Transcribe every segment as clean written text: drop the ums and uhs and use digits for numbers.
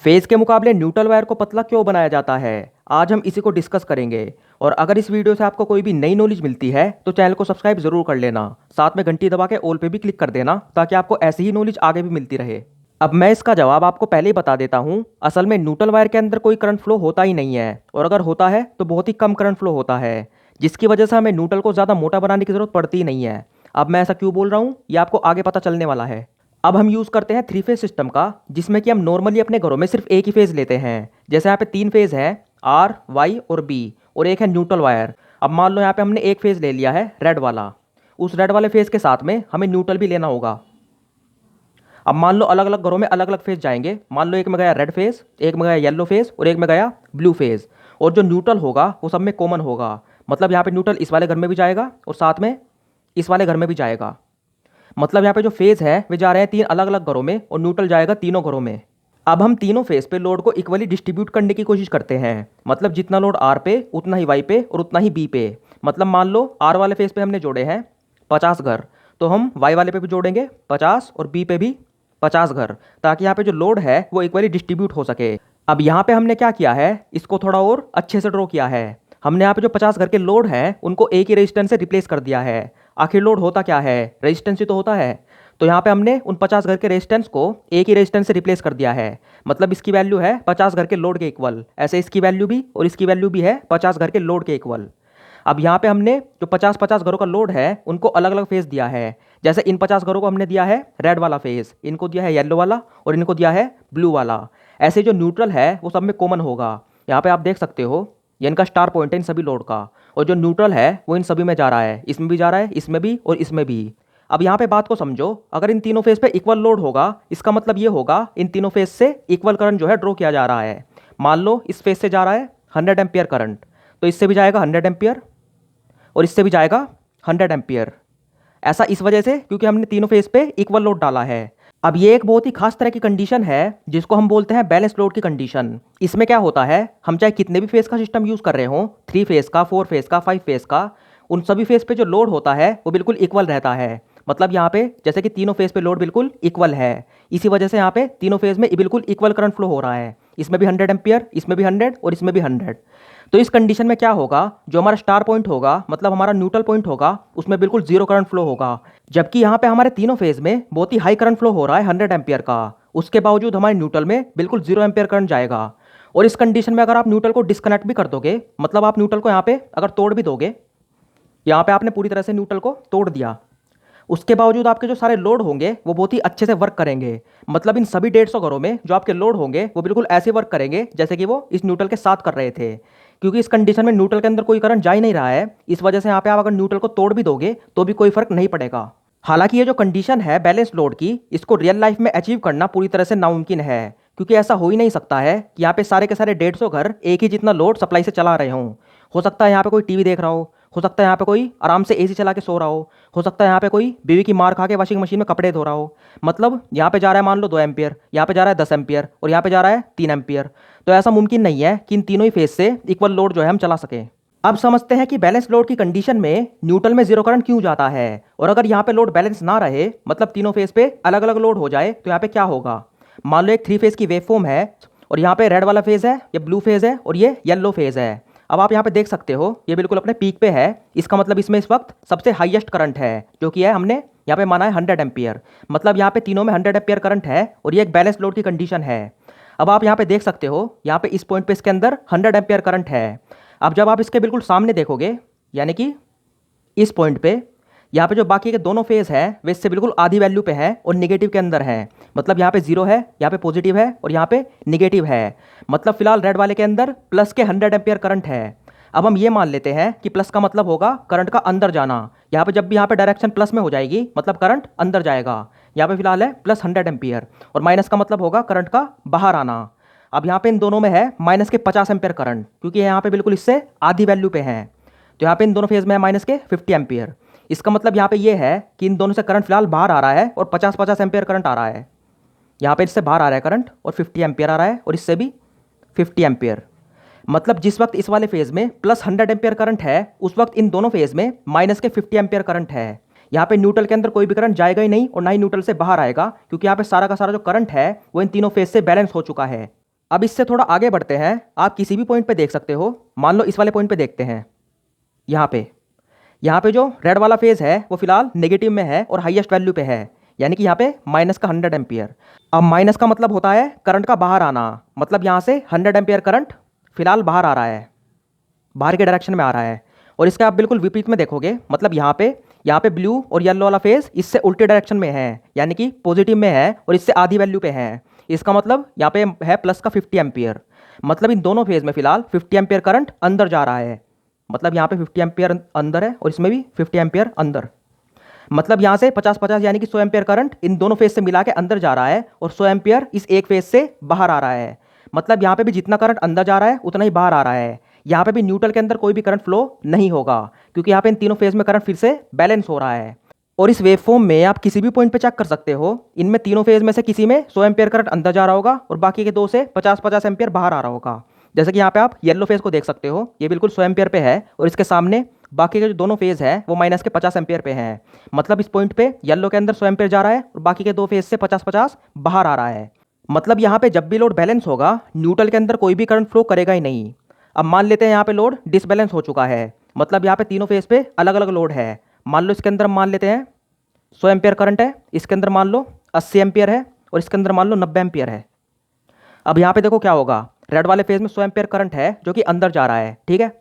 Phase के मुकाबले neutral wire को पतला क्यों बनाया जाता है, आज हम इसी को डिस्कस करेंगे। और अगर इस वीडियो से आपको कोई भी नई नॉलेज मिलती है तो चैनल को सब्सक्राइब जरूर कर लेना, साथ में घंटी दबा के ऑल पे भी क्लिक कर देना ताकि आपको ऐसी ही नॉलेज आगे भी मिलती रहे। अब मैं इसका जवाब आपको पहले ही बता देता हूँ। असल में न्यूट्रल वायर के अंदर कोई करंट फ्लो होता ही नहीं है, और अगर होता है तो बहुत ही कम करंट फ्लो होता है, जिसकी वजह से हमें न्यूट्रल को ज़्यादा मोटा बनाने की जरूरत पड़ती ही नहीं है। अब मैं ऐसा क्यों बोल रहा हूँ ये आपको आगे पता चलने वाला है। अब हम यूज़ करते हैं 3 फेज सिस्टम का, जिसमें कि हम नॉर्मली अपने घरों में सिर्फ एक ही फेज लेते हैं। जैसे यहाँ पे 3 फेज है, आर वाई और बी, और एक है न्यूट्रल वायर। अब मान लो यहाँ पे हमने एक फेज ले लिया है रेड वाला, उस रेड वाले फेज के साथ में हमें न्यूट्रल भी लेना होगा। अब मान लो अलग अलग घरों में अलग अलग फेज जाएंगे। मान लो एक में गया रेड फेज, एक में गया येलो फेज और एक में गया ब्लू फेज, और जो न्यूट्रल होगा वो सब में कॉमन होगा। मतलब यहाँ पे न्यूट्रल इस वाले घर में भी जाएगा और साथ में इस वाले घर में भी जाएगा। मतलब यहाँ पे जो फेज है वे जा रहे हैं 3 अलग अलग घरों में, और न्यूट्रल जाएगा तीनों घरों में। अब हम तीनों फेज पे लोड को इक्वली डिस्ट्रीब्यूट करने की कोशिश करते हैं। मतलब जितना लोड आर पे उतना ही वाई पे और उतना ही बी पे। मतलब मान लो आर वाले फेज पे हमने जोड़े हैं 50 घर, तो हम वाई वाले पे भी जोड़ेंगे 50 और बी पे भी 50 घर, ताकि यहाँ पे जो लोड है वो इक्वली डिस्ट्रीब्यूट हो सके। अब यहाँ पे हमने क्या किया है, इसको थोड़ा और अच्छे से ड्रॉ किया है। हमने यहाँ पे जो 50 घर के लोड हैं उनको एक ही रेजिस्टेंस से रिप्लेस कर दिया है। आखिर लोड होता क्या है, रेजिस्टेंस ही तो होता है। तो यहाँ पे हमने उन 50 घर के रेजिस्टेंस को एक ही रेजिस्टेंस से रिप्लेस कर दिया है। मतलब इसकी वैल्यू है 50 घर के लोड के इक्वल, ऐसे इसकी वैल्यू भी और इसकी वैल्यू भी है 50 घर के लोड के इक्वल। अब यहाँ पे हमने जो 50-50 घरों का लोड है उनको अलग अलग फेज दिया है। जैसे इन 50 घरों को हमने दिया है रेड वाला फेज, इनको दिया है येलो वाला, और इनको दिया है ब्लू वाला। ऐसे जो न्यूट्रल है वो सब में कॉमन होगा। यहाँ पे आप देख सकते हो ये इनका स्टार पॉइंट है इन सभी लोड का, और जो न्यूट्रल है वो इन सभी में जा रहा है, इसमें भी जा रहा है, इसमें भी और इसमें भी। अब यहाँ पे बात को समझो, अगर इन तीनों फेज पे इक्वल लोड होगा इसका मतलब ये होगा इन तीनों फेज से इक्वल करंट जो है ड्रॉ किया जा रहा है। मान लो इस फेज से जा रहा है 100 एम्पियर करंट, तो इससे भी जाएगा 100 एम्पियर और इससे भी जाएगा 100 एम्पियर। ऐसा इस वजह से क्योंकि हमने तीनों फेज पे इक्वल लोड डाला है। अब ये एक बहुत ही खास तरह की कंडीशन है जिसको हम बोलते हैं बैलेंस लोड की कंडीशन। इसमें क्या होता है, हम चाहे कितने भी फेज का सिस्टम यूज कर रहे हो, 3 फेज का, 4 फेज का, 5 फेज का, उन सभी फेज पे जो लोड होता है वो बिल्कुल इक्वल रहता है। मतलब यहाँ पे जैसे कि तीनों फेज पे लोड बिल्कुल इक्वल है, इसी वजह से यहाँ पे तीनों फेज में बिल्कुल इक्वल करंट फ्लो हो रहा है। इसमें भी 100 एम्पियर, इसमें भी 100 और इसमें भी 100। तो इस कंडीशन में क्या होगा, जो हमारा स्टार पॉइंट होगा मतलब हमारा न्यूट्रल पॉइंट होगा, उसमें बिल्कुल जीरो करंट फ्लो होगा। जबकि यहाँ पे हमारे तीनों फेज में बहुत ही हाई करंट फ्लो हो रहा है 100 एम्पियर का, उसके बावजूद हमारे न्यूट्रल में बिल्कुल 0 एम्पियर करंट जाएगा। और इस कंडीशन में अगर आप न्यूट्रल को डिस्कनेक्ट भी कर दोगे, मतलब आप न्यूट्रल को यहाँ पे अगर तोड़ भी दोगे, यहाँ पे आपने पूरी तरह से न्यूट्रल को तोड़ दिया, उसके बावजूद आपके जो सारे लोड होंगे वो बहुत ही अच्छे से वर्क करेंगे। मतलब इन सभी 150 घरों में जो आपके लोड होंगे वो बिल्कुल ऐसे वर्क करेंगे जैसे कि वो इस न्यूट्रल के साथ कर रहे थे, क्योंकि इस कंडीशन में न्यूट्रल के अंदर कोई करंट जा ही नहीं रहा है। इस वजह से यहाँ पे आप अगर न्यूट्रल को तोड़ भी दोगे तो भी कोई फर्क नहीं पड़ेगा। हालांकि ये जो कंडीशन है बैलेंस लोड की, इसको रियल लाइफ में अचीव करना पूरी तरह से नामुमकिन है, क्योंकि ऐसा हो ही नहीं सकता है कि यहाँ पे सारे के सारे 150 घर एक ही जितना लोड सप्लाई से चला रहे हों। हो सकता है यहाँ पे कोई टीवी देख रहा हो सकता है यहाँ पे कोई आराम से एसी चला के सो रहा हो सकता है यहाँ पे कोई बीवी की मार खा के वॉशिंग मशीन में कपड़े धो रहा हो। मतलब यहाँ पे जा रहा है मान लो 2 एम्पियर, यहाँ पे जा रहा है 10 एम्पियर और यहाँ पे जा रहा है 3 एम्पियर। तो ऐसा मुमकिन नहीं है कि इन तीनों ही फेज से इक्वल लोड जो है हम चला सकें। अब समझते हैं कि बैलेंस लोड की कंडीशन में न्यूट्रल में जीरो करंट क्यों जाता है, और अगर यहाँ पे लोड बैलेंस ना रहे, मतलब तीनों फेज पे अलग अलग लोड हो जाए, तो यहाँ पे क्या होगा। मान लो एक 3 फेज की वेव फॉर्म है, और यहाँ पे रेड वाला फेज है, ये ब्लू फेज है और ये येलो फेज है। अब आप यहाँ पे देख सकते हो ये बिल्कुल अपने पीक पे है, इसका मतलब इसमें इस वक्त सबसे हाईएस्ट करंट है, जो कि है हमने यहाँ पे माना है 100 एम्पियर। मतलब यहाँ पे तीनों में 100 एम्पियर करंट है, और ये एक बैलेंस लोड की कंडीशन है। अब आप यहाँ पे देख सकते हो यहाँ पे इस पॉइंट पे इसके अंदर 100 एम्पियर करंट है। अब जब आप इसके बिल्कुल सामने देखोगे, यानी कि इस पॉइंट पे, यहाँ पे जो बाकी के दोनों फेज है वे इससे बिल्कुल आधी वैल्यू पे है और निगेटिव के अंदर है। मतलब यहाँ पे 0 है, यहाँ पे पॉजिटिव है और यहाँ पे निगेटिव है। मतलब फिलहाल रेड वाले के अंदर प्लस के 100 एम्पियर करंट है। अब हम ये मान लेते हैं कि प्लस का मतलब होगा करंट का अंदर जाना। यहाँ पे जब भी यहाँ पे डायरेक्शन प्लस में हो जाएगी मतलब करंट अंदर जाएगा। यहाँ पे फिलहाल है प्लस 100 एम्पियर, और माइनस का मतलब होगा करंट का बाहर आना। अब यहाँ पे इन दोनों में है माइनस के 50 एम्पियर करंट, क्योंकि यहाँ पे बिल्कुल इससे आधी वैल्यू पे है। तो यहाँ पे इन दोनों फेज में है माइनस के 50 एम्पियर। इसका मतलब यहाँ पे ये है कि इन दोनों से करंट फिलहाल बाहर आ रहा है और 50-50 एम्पियर करंट आ रहा है। यहाँ पे इससे बाहर आ रहा है करंट और 50 एम्पियर आ रहा है, और इससे भी 50 एम्पियर। मतलब जिस वक्त इस वाले फेज में प्लस 100 एम्पियर करंट है, उस वक्त इन दोनों फेज में माइनस के 50 एम्पियर करंट है। यहाँ पे न्यूट्रल के अंदर कोई भी करंट जाएगा ही नहीं और ना ही न्यूट्रल से बाहर आएगा, क्योंकि यहाँ पे सारा का सारा जो करंट है वो इन तीनों फेज से बैलेंस हो चुका है। अब इससे थोड़ा आगे बढ़ते हैं, आप किसी भी पॉइंट पे देख सकते हो। मान लो इस वाले पॉइंट पे देखते हैं, यहाँ पे जो रेड वाला फेज है वो फिलहाल नेगेटिव में है और हाईएस्ट वैल्यू पे है, यानी कि यहाँ पे माइनस का 100 एम्पियर। अब माइनस का मतलब होता है करंट का बाहर आना, मतलब यहाँ से 100 एम्पियर करंट फिलहाल बाहर आ रहा है, बाहर के डायरेक्शन में आ रहा है। और इसका आप बिल्कुल विपरीत में देखोगे, मतलब यहाँ पे ब्लू और येलो वाला फेज इससे उल्टे डायरेक्शन में है, यानी कि पॉजिटिव में है और इससे आधी वैल्यू पे है। इसका मतलब यहाँ पे है प्लस का 50 एम्पियर, मतलब इन दोनों फेज में फिलहाल 50 एम्पियर करंट अंदर जा रहा है। मतलब यहाँ पे 50 एम्पियर अंदर है और इसमें भी 50 एम्पियर अंदर, मतलब यहाँ से 50-50 यानी कि 100 एम्पियर करंट इन दोनों फेज से मिला के अंदर जा रहा है और 100 एम्पियर इस एक फेज से बाहर आ रहा है। मतलब यहाँ पे भी जितना करंट अंदर जा रहा है उतना ही बाहर आ रहा है। यहाँ पे भी न्यूट्रल के अंदर कोई भी करंट फ्लो नहीं होगा, क्योंकि यहाँ पे इन तीनों फेज में करंट फिर से बैलेंस हो रहा है। और इस वेवफॉर्म में आप किसी भी पॉइंट पे चेक कर सकते हो, इनमें तीनों फेज में से किसी में 100 एम्पियर करंट अंदर जा रहा होगा और बाकी के दो से 50-50 एम्पियर बाहर आ रहा होगा। जैसे कि यहाँ पे आप येलो फेज को देख सकते हो, ये बिल्कुल 100 एम्पियर पे है और इसके सामने बाकी के जो दोनों फेज है वो माइनस के 50 एम्पियर पे हैं। मतलब इस पॉइंट पे येलो के अंदर 100 एम्पियर जा रहा है और बाकी के दो फेज से 50-50 बाहर आ रहा है। मतलब यहाँ पे जब भी लोड बैलेंस होगा, न्यूट्रल के अंदर कोई भी करंट फ्लो करेगा ही नहीं। अब मान लेते हैं यहाँ पे लोड डिसबैलेंस हो चुका है, मतलब यहाँ पे तीनों फेज पे अलग अलग लोड है। मान लो इसके अंदर मान लेते हैं 100 एम्पियर करंट है, इसके अंदर मान लो 80 एम्पियर है और इसके अंदर मान लो 90 एम्पियर है। अब यहाँ पे देखो क्या होगा, रेड वाले फेज में 100 एम्पियर करंट है जो कि अंदर जा रहा है, ठीक है,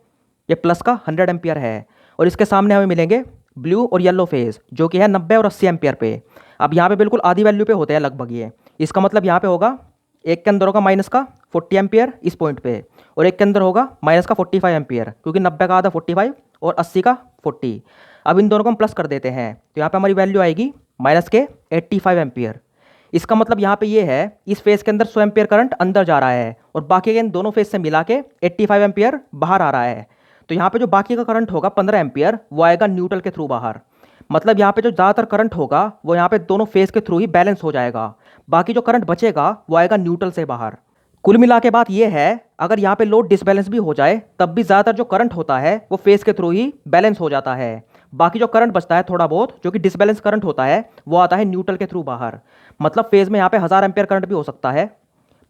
ये प्लस का 100 एम्पियर है। और इसके सामने हमें मिलेंगे ब्लू और येलो फेज जो कि है 90 और 80 एम्पियर पे। अब यहाँ पे बिल्कुल आधी वैल्यू पे होते हैं लगभग ये। इसका मतलब यहाँ पे होगा एक के अंदर होगा माइनस का 40 एम्पियर इस पॉइंट पे और एक के अंदर होगा माइनस का 45 एम्पियर, क्योंकि 90 का आधा 45 और 80 का 40। अब इन दोनों को हम प्लस कर देते हैं तो यहाँ पे हमारी वैल्यू आएगी माइनस के 85 एम्पियर। इसका मतलब यहाँ पे ये है इस फेज के अंदर 100 एम्पियर करंट अंदर जा रहा है और बाकी के इन दोनों फेज से मिला के 85 एम्पियर बाहर आ रहा है। तो यहाँ पे जो बाकी का करंट होगा 15 एम्पियर वो आएगा न्यूट्रल के थ्रू बाहर। मतलब यहाँ पे जो ज़्यादातर करंट होगा वो यहाँ पे दोनों फेज के थ्रू ही बैलेंस हो जाएगा, बाकी जो करंट बचेगा वो आएगा न्यूट्रल से बाहर। कुल मिला के बात ये है, अगर यहाँ पे लोड डिसबैलेंस भी हो जाए तब भी ज़्यादातर जो करंट होता है वो फेज के थ्रू ही बैलेंस हो जाता है। बाकी जो करंट बचता है थोड़ा बहुत जो कि डिसबैलेंस करंट होता है वो आता है न्यूट्रल के थ्रू बाहर। मतलब फेज में यहाँ पे 1000 एम्पियर करंट भी हो सकता है,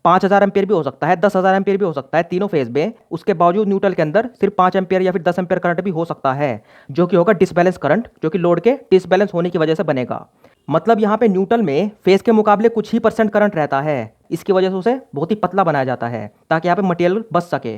5000 एम्पियर भी हो सकता है, 10,000 एम्पियर भी हो सकता है तीनों फेज में। उसके बावजूद न्यूट्रल के अंदर सिर्फ 5 एम्पियर या फिर 10 एम्पियर करंट भी हो सकता है, जो कि होगा डिसबैलेंस करंट, जो कि लोड के डिसबैलेंस होने की वजह से बनेगा। मतलब यहाँ पे न्यूट्रल में फेज के मुकाबले कुछ ही % करंट रहता है, इसकी वजह से उसे बहुत ही पतला बनाया जाता है ताकि यहाँ पे मटेरियल बच सके।